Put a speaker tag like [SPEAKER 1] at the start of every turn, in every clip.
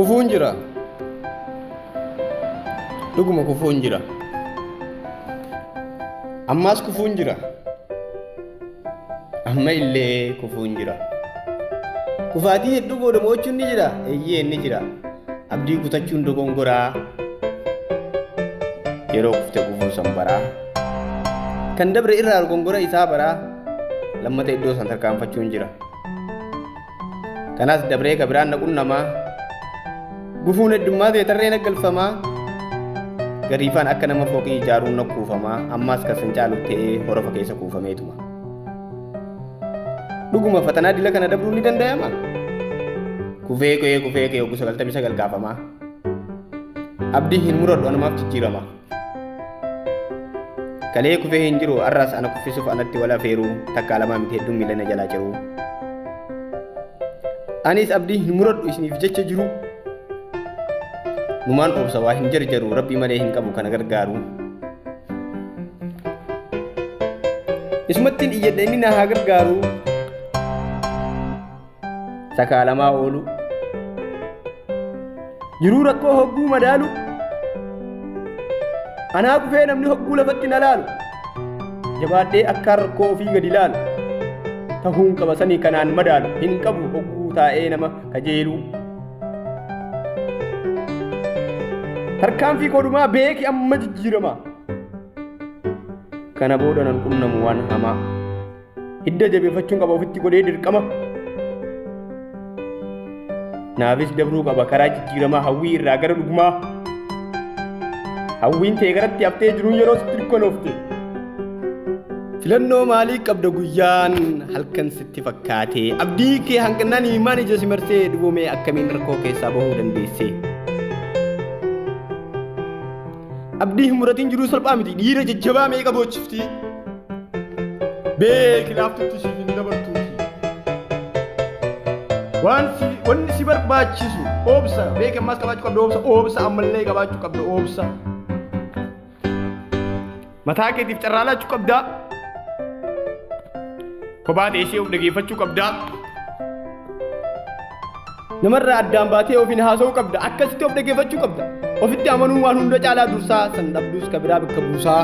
[SPEAKER 1] Kufuun jira. Dhuguma kufuun jira. Ammaas kufuun jira. Amma illee kufuun jira. Kufaatii hedduu booda mo'achuun ni jira. Eeyyee ni jira. Abdii kutachuun dogongoraa. Yeroo kufte kufuun san baraa. Kan dabre irraa dogongora isaa baraa. Lammata iddoo san tarkaanfachuun jira. Kanaas dabree kabiraan naquun namaa. Gufuun heddummaa ta'e tarree naggalfamaa. Gariifaan akka nama fooqii ijaaruun na kuufamaa. Ammaas kan caalu ta'ee horofa keessa kuufameetuma. Dhuguma fatanaa dila kana dabruun ni danda'ama. Kufee kee oguu 99 gaafamaa. Abdii hin muradhu anumaaf jijjiirama. Kalee kufee hin jiru arraas ana kuffisuuf anatti wal afeeruu takkaa lamaa miti hedduun miila na jalaa jiruu. Anis abdii hin muradhu isiniif jecha jiru. Numaan obsa waa hin jarjaru rabbii malee hin qabu kana gargaaru. Isumattiin iyyadha inni na haa gargaaru. Sakaalamaa oolu. Jiruu rakkoo hogguu madaalu. Anaa kufee namni hogguu lafatti na laalu. Jabaadhee akkaan rakkoo ofii gadi laalu. Tahuun qaba sanii kanaan madaalu. Hin qabu hogguu taa'ee nama kajeelu. Tarkaanfii kodumaa beeki amma jijjiirama. Kana booda nan qunnamu waan hamaa. Hidda jabeeffachuun qaba ofitti godhee dirqama. Naafis dabruu qaba karaa jijjiiramaa hawwii irraa gara dhugumaa. Hawwiin ta'e garatti haftee jiruun yeroo sitti dukkanoofte. Filannoo maalii qabda guyyaan halkan sitti fakkaate. Abdii kee hanqannaan himaan ija si marsee dhugoomee akkamiin rakkoo keessaa bahuu dandeesse. Abdii hin muratiin jiruu salphaa miti dhiira jajjabaa meeqa boochifti. Beeki laaftutti siif hin dabartuuti. Wanni si barbaachisu obsa beeki ammaas qabaachuu qabda obsa ammallee qabaachuu qabda obsa. Mataa keetiif carraa laachuu qabda. Kophaa teessee of dhageeffachuu qabda. Namarraa addaan baatee ofiin haasa'uu qabda. Akkasitti of dhageeffachuu qabda. Ofitti amanuun waan hunda caalaa dursaa san dhabduus kabiraa bakka buusaa.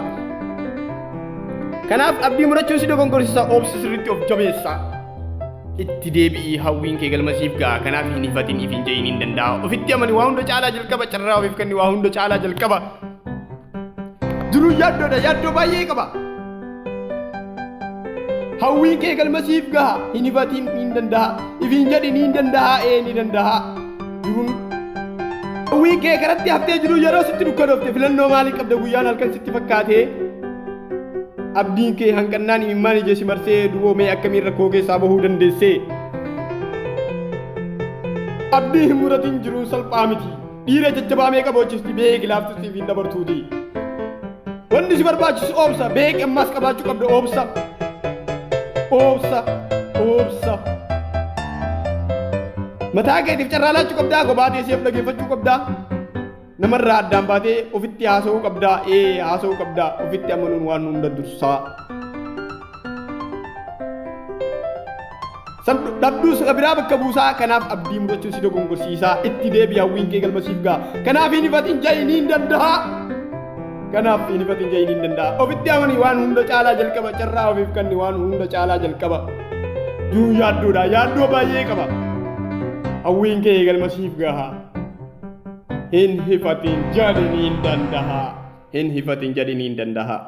[SPEAKER 1] Kanaaf abdii murachuun si dogongorsiisa obsi sirriitti of jabeessa. Itti deebi'ii hawwiin kee galmasiif ga'a. Kanaaf hin hifatin if hin je'in hin danda'a. Ofitti amani waa hunda caalaa jalqaba carraa ofiif kenni waa hunda caalaa jalqaba. Duruu yaaddoodha yaaddoo baay'ee qaba. Hawwiin kee galmasiif ga'a. Hin hifatin hin danda'a. If hin jedhin hin danda'a ni danda'a. Duruun hawwiin kee karatti haftee jiru yeroo sitti dukkanoofte filannoo maalii qabda guyyaan halkan sitti fakkaate. Abdiin kee hanqannaan imimmaan ija si marsee dhugoomee akkamiin rakkoo keessaa bahuu dandeesse. Abdii hin muratiin jiruun salphaa miti. Dhiira jajjabaa meeqa boochisti beeki laaftusiif hin dabartuuti. Wanni si barbaachisu obsa beeki ammaas qabaachuu qabda obsa. Obsa. Mataa keetiif carraa laachuu qabdaa kophaa teessee dhageeffachuu qabdaa. Namarraa addaan baatee ofitti haasa'uu qabdaa. Haasa'uu qabdaa. Ofitti amanuun waan hunda dursaa. Dhabduus kabiraa bakka buusaa. Kanaaf abdii murachuun si dogongorsiisaa. Itti deebi'i hawwiin kee galmasiif ga'a. Kanaaf hin hifatin ja'iin hin danda'a. Ofitti amanii waan hunda caalaa jalqaba. Carraa ofiif kenni waan hunda caalaa jalqaba. Duruu yaaddoodha. Yaaddoo baay'ee qaba. Hawwiin kee galmasiif gaha. Hin hifatin jedhanii hin danda'a.